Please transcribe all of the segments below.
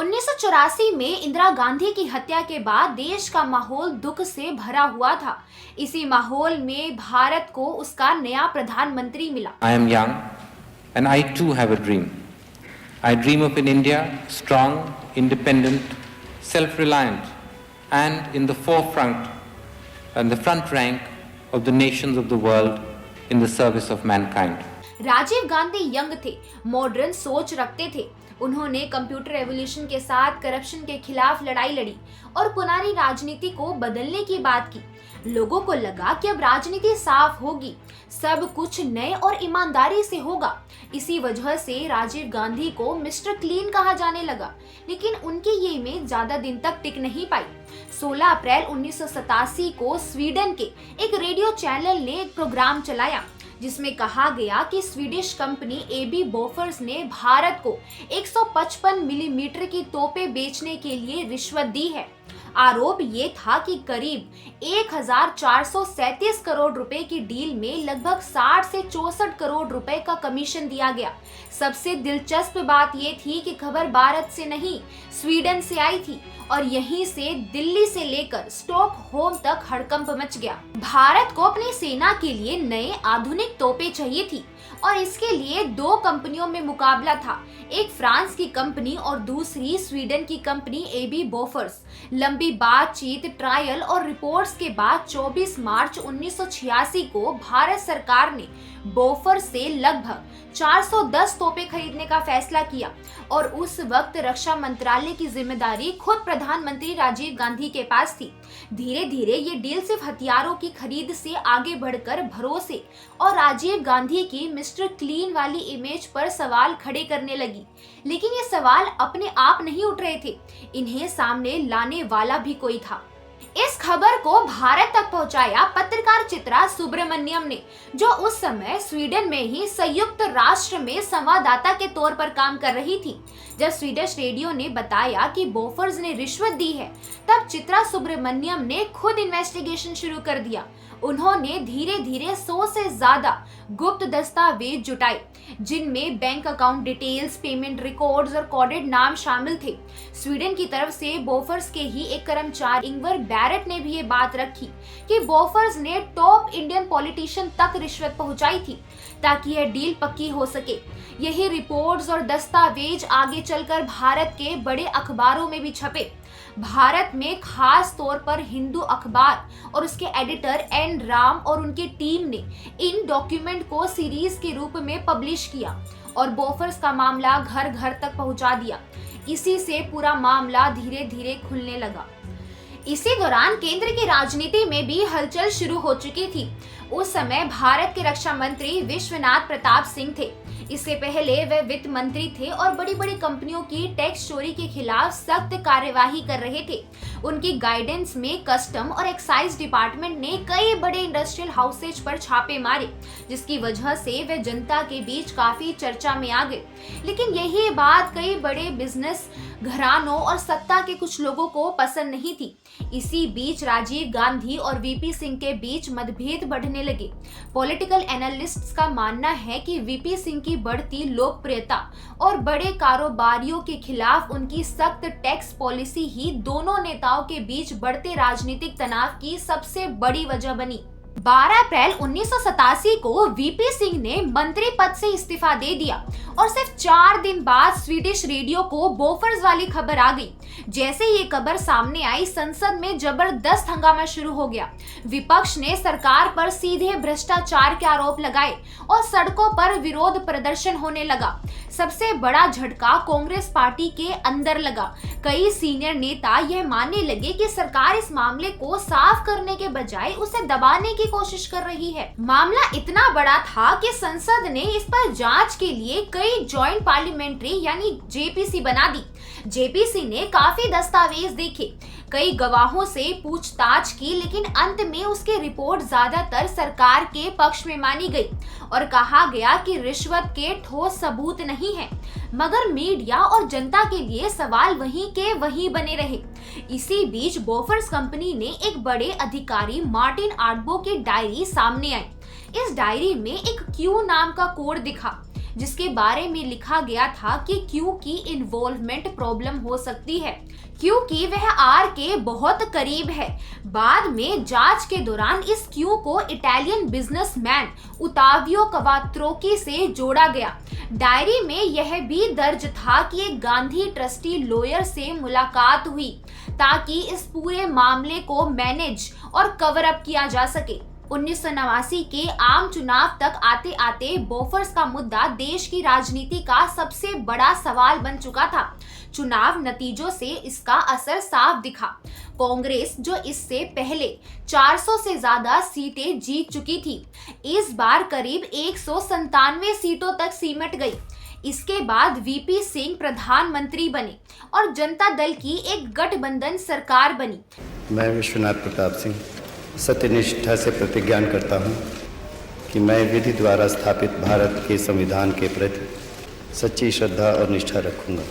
1984 में इंदिरा गांधी की हत्या के बाद देश का माहौल दुख से भरा हुआ था। इसी माहौल में भारत को उसका नया प्रधानमंत्री मिला। I am young and I too have a dream. I dream of an India strong, independent, self-reliant and in the forefront and the front rank of the nations of the world in the service of mankind. Rajiv Gandhi young थे, modern सोच रखते थे। उन्होंने computer revolution के साथ corruption के खिलाफ लड़ाई लड़ी और पुरानी राजनीति को बदलने की बात की। लोगों को लगा कि अब राजनीति साफ होगी, सब कुछ नए और ईमानदारी से होगा। इसी वजह से राजीव गांधी को मिस्टर क्लीन कहा जाने लगा, लेकिन उनकी ये इमेज ज्यादा दिन तक टिक नहीं पाई। 16 अप्रैल 1987 को स्वीडन के एक रेडियो चैनल ने एक प्रोग्राम चलाया जिसमें कहा गया कि स्वीडिश कंपनी एबी बोफर्स ने भारत को 155 मिलीमीटर की तोपें बेचने के लिए रिश्वत दी है। आरोप ये था कि करीब 1437 करोड़ रुपए की डील में लगभग 60 से 64 करोड़ रुपए का कमीशन दिया गया। सबसे दिलचस्प बात ये थी कि खबर भारत से नहीं, स्वीडन से आई थी और यहीं से दिल्ली से लेकर स्टॉकहोम तक हड़कंप मच गया। भारत को अपनी सेना के लिए नए आधुनिक तोपें चाहिए थी और इसके लिए दो कंपनियों में मुकाबला था, एक फ्रांस की कंपनी और दूसरी स्वीडन की कंपनी एबी बोफर्स। लंबी बातचीत, ट्रायल और रिपोर्ट्स के बाद 24 मार्च 1986 को भारत सरकार ने बोफर्स से लगभग 410 तोपें खरीदने का फैसला किया और उस वक्त रक्षा मंत्रालय की जिम्मेदारी खुद प्रधानमंत्री राजीव गांधी के पास थी। धीरे धीरे ये डील सिर्फ हथियारों की खरीद से आगे बढ़कर भरोसे और राजीव गांधी की मिस्टर क्लीन वाली इमेज पर सवाल खड़े करने लगी। लेकिन ये सवाल अपने आप नहीं उठ रहे थे, इन्हें सामने लाने वाला भी कोई था। इस खबर को भारत तक पहुंचाया पत्रकार चित्रा सुब्रमण्यम ने, जो उस समय स्वीडन में ही संयुक्त राष्ट्र में संवाददाता के तौर पर काम कर रही थी। जब स्वीडिश रेडियो ने बताया कि बोफर्स ने रिश्वत दी है, तब चित्रा सुब्रमण्यम ने खुद इन्वेस्टिगेशन शुरू कर दिया। उन्होंने धीरे धीरे 100 से ज्यादा गुप्त दस्तावेज जुटाए, जिनमें bank account details, payment records और कोडेड नाम शामिल थे। स्वीडन की तरफ से बोफर्स के ही एक कर्मचारी इंगर बैरेट ने भी ये बात रखी कि बोफर्स ने टॉप इंडियन पॉलिटिशियन तक रिश्वत पहुंचाई थी ताकि यह डील पक्की हो सके। यही रिपोर्ट्स और दस्तावेज आगे चलकर भारत के बड़े अखबारों में भी छपे। भारत में खास तौर पर हिंदू अखबार और उसके एडिटर एन राम और उनकी टीम ने इन डॉक्यूमेंट को सीरीज के रूप में पब्लिश किया और बोफर्स का मामला घर घर तक पहुंचा दिया। इसी से पूरा मामला धीरे धीरे खुलने लगा। इसी दौरान केंद्र की राजनीति में भी हलचल शुरू हो चुकी थी। उस समय भारत के रक्षा मंत्री विश्वनाथ प्रताप सिंह थे। इससे पहले वे वित्त मंत्री थे और बड़ी बड़ी कंपनियों की टैक्स चोरी के खिलाफ सख्त कार्यवाही कर रहे थे। उनकी गाइडेंस में कस्टम और एक्साइज डिपार्टमेंट ने कई बड़े इंडस्ट्रियल हाउसेज पर छापे मारे, जिसकी वजह से वे जनता के बीच काफी चर्चा में आ गए। लेकिन यही बात कई बड़े बिजनेस घरानों और सत्ता के कुछ लोगों को पसंद नहीं थी। इसी बीच राजीव गांधी और वीपी सिंह के बीच मतभेद बढ़ने लगे। पॉलिटिकल एनालिस्ट्स का मानना है कि वीपी सिंह की बढ़ती लोकप्रियता और बड़े कारोबारियों के खिलाफ उनकी सख्त टैक्स पॉलिसी ही दोनों नेताओं के बीच बढ़ते राजनीतिक तनाव की सबसे बड़ी वजह बनी। 12 अप्रैल 1987 को वीपी सिंह ने मंत्री पद से इस्तीफा दे दिया और सिर्फ 4 दिन बाद स्वीडिश रेडियो को बोफर्स वाली खबर आ गई। जैसे ये खबर सामने आई, संसद में जबरदस्त हंगामा शुरू हो गया। विपक्ष ने सरकार पर सीधे भ्रष्टाचार के आरोप लगाए और सड़कों पर विरोध प्रदर्शन होने लगा। सबसे बड़ा झटका कांग्रेस पार्टी के अंदर लगा। कई सीनियर नेता यह मानने लगे कि सरकार इस मामले को साफ करने के बजाय उसे दबाने की कोशिश कर रही है। मामला इतना बड़ा था कि संसद ने इस पर जांच के लिए कई जॉइंट पार्लियामेंट्री यानी जेपीसी बना दी। जेपीसी ने काफी दस्तावेज देखे, कई गवाहों से पूछताछ की, लेकिन अंत में उसकी रिपोर्ट ज्यादातर सरकार के पक्ष में मानी गई और कहा गया कि रिश्वत के ठोस सबूत नहीं है, मगर मीडिया और जनता के लिए सवाल वहीं के वहीं बने रहे। इसी बीच बोफर्स कंपनी ने एक बड़े अधिकारी मार्टिन आर्टबो की डायरी सामने आई। इस डायरी में एक क्यू नाम का कोड दिखा जिसके बारे में लिखा गया था कि क्यू की इन्वॉल्वमेंट प्रॉब्लम हो सकती है क्योंकि वह आर के बहुत करीब है। बाद में जांच के दौरान इस क्यू को इटालियन बिजनेसमैन उतावियो कवात्रोकी से जोड़ा गया। डायरी में यह भी दर्ज था कि एक गांधी ट्रस्टी लॉयर से मुलाकात हुई ताकि इस पूरे मामले को मैनेज और कवर अप किया जा सके। 1989 के आम चुनाव तक आते आते बोफोर्स का मुद्दा देश की राजनीति का सबसे बड़ा सवाल बन चुका था। चुनाव नतीजों से इसका असर साफ दिखा। कांग्रेस जो इससे पहले 400 से ज्यादा सीटें जीत चुकी थी, इस बार करीब 197 सीटों तक सिमट गई। इसके बाद वीपी सिंह प्रधानमंत्री बने और जनता दल की एक गठबंधन सरकार बनी। मैं विश्वनाथ प्रताप सिंह सत्यनिष्ठा से प्रतिज्ञा करता हूँ कि मैं विधि द्वारा स्थापित भारत के संविधान के प्रति सच्ची श्रद्धा और निष्ठा रखूंगा।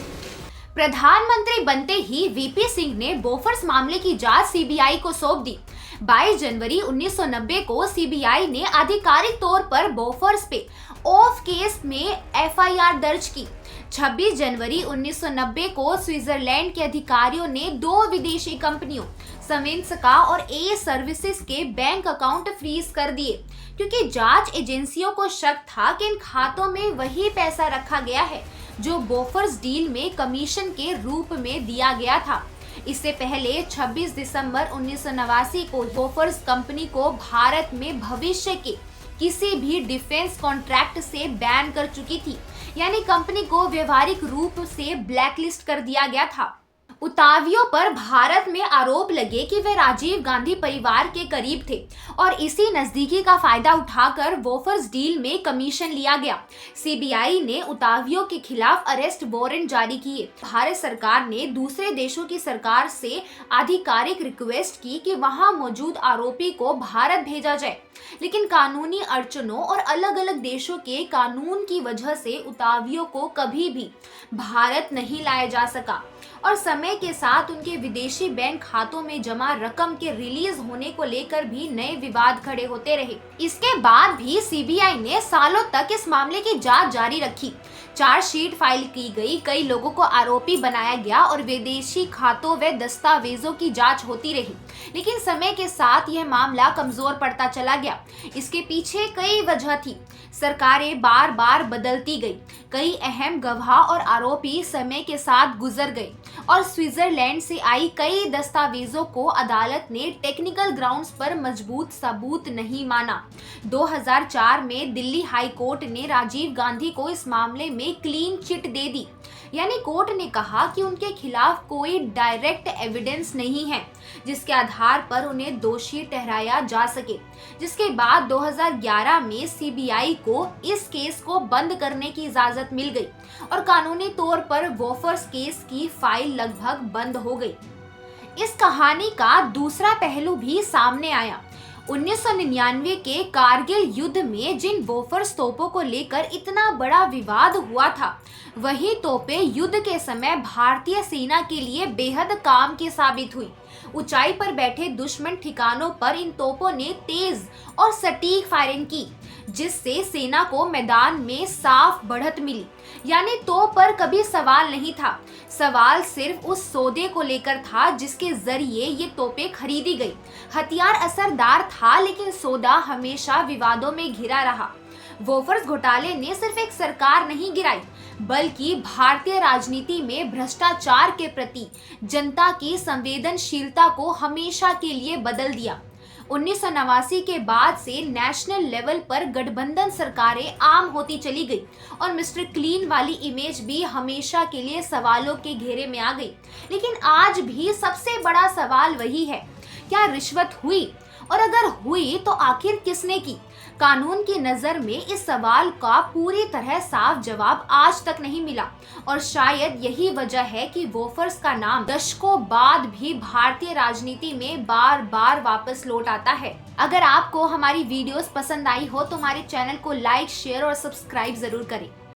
प्रधानमंत्री बनते ही वीपी सिंह ने बोफोर्स मामले की जांच सीबीआई को सौंप दी। 22 जनवरी 1990 को सीबीआई ने आधिकारिक तौर पर बोफोर्स पे ऑफ केस में एफआईआर दर्ज की। 26 जनवरी 1990 को स्विट्जरलैंड के अधिकारियों ने 2 विदेशी कंपनियों समेंसका और ए सर्विसेज के बैंक अकाउंट फ्रीज कर दिए क्योंकि जांच एजेंसियों को शक था कि इन खातों में वही पैसा रखा गया है जो बोफोर्स डील में कमीशन के रूप में दिया गया था। इससे पहले 26 दिसंबर 1989 को बोफोर्स कंपनी को भारत में भविष्य के किसी भी डिफेंस कॉन्ट्रैक्ट से बैन कर चुकी थी, यानी कंपनी को व्यवहारिक रूप से ब्लैकलिस्ट कर दिया गया था। उतावियो पर भारत में आरोप लगे कि वे राजीव गांधी परिवार के करीब थे और इसी नजदीकी का फायदा उठाकर बोफोर्स डील में कमीशन लिया गया। सीबीआई ने उतावियो के खिलाफ अरेस्ट वारंट जारी किए। भारत सरकार ने दूसरे देशों की सरकार से आधिकारिक रिक्वेस्ट की कि वहां मौजूद आरोपी को भारत भेजा जाए, लेकिन कानूनी अड़चनों और अलग अलग देशों के कानून की वजह से उतावियो को कभी भी भारत नहीं लाया जा सका और समय के साथ उनके विदेशी बैंक खातों में जमा रकम के रिलीज होने को लेकर भी नए विवाद खड़े होते रहे। इसके बाद भी सीबीआई ने सालों तक इस मामले की जांच जारी रखी। चार्जशीट फाइल की गई, कई लोगों को आरोपी बनाया गया और विदेशी खातों व दस्तावेजों की जांच होती रही, लेकिन समय के साथ यह मामला कमजोर पड़ता चला गया। इसके पीछे कई वजह थी। सरकारें बार बार बदलती गई, कई अहम गवाह और आरोपी समय के साथ गुजर गए और स्विट्जरलैंड से आई कई दस्तावेजों को अदालत ने टेक्निकल ग्राउंड्स पर मजबूत सबूत नहीं माना। 2004 में दिल्ली हाई कोर्ट ने राजीव गांधी को इस मामले में क्लीन चिट दे दी, यानी कोर्ट ने कहा कि उनके खिलाफ कोई डायरेक्ट एविडेंस नहीं है जिसके आधार पर उन्हें दोषी ठहराया जा सके। जिसके बाद 2011 में सीबीआई को इस केस को बंद करने की इजाजत मिल गई और कानूनी तौर पर बोफोर्स केस की फाइल लगभग बंद हो गई। इस कहानी का दूसरा पहलू भी सामने आया। 1999 के कारगिल युद्ध में जिन बोफोर्स तोपों को लेकर इतना बड़ा विवाद हुआ था, वही तोपें युद्ध के समय भारतीय सेना के लिए बेहद काम की साबित हुई। ऊंचाई पर बैठे दुश्मन ठिकानों पर इन तोपों ने तेज और सटीक फायरिंग की, जिससे सेना को मैदान में साफ बढ़त मिली। यानी तोप पर कभी सवाल नहीं था, सवाल सिर्फ उस सौदे को लेकर था जिसके जरिए ये तोपें खरीदी गई। हथियार असरदार था, लेकिन सौदा हमेशा विवादों में घिरा रहा। बोफोर्स घोटाले ने सिर्फ एक सरकार नहीं गिराई, बल्कि भारतीय राजनीति में भ्रष्टाचार के प्रति जनता की संवेदनशीलता को हमेशा के लिए बदल दिया। 1989 के बाद से नेशनल लेवल पर गठबंधन सरकारें आम होती चली गई और मिस्टर क्लीन वाली इमेज भी हमेशा के लिए सवालों के घेरे में आ गई। लेकिन आज भी सबसे बड़ा सवाल वही है, क्या रिश्वत हुई, और अगर हुई तो आखिर किसने की? कानून की नजर में इस सवाल का पूरी तरह साफ जवाब आज तक नहीं मिला और शायद यही वजह है कि बोफोर्स का नाम दशकों बाद भी भारतीय राजनीति में बार बार वापस लौट आता है। अगर आपको हमारी वीडियोस पसंद आई हो तो हमारे चैनल को लाइक, शेयर और सब्सक्राइब जरूर करें।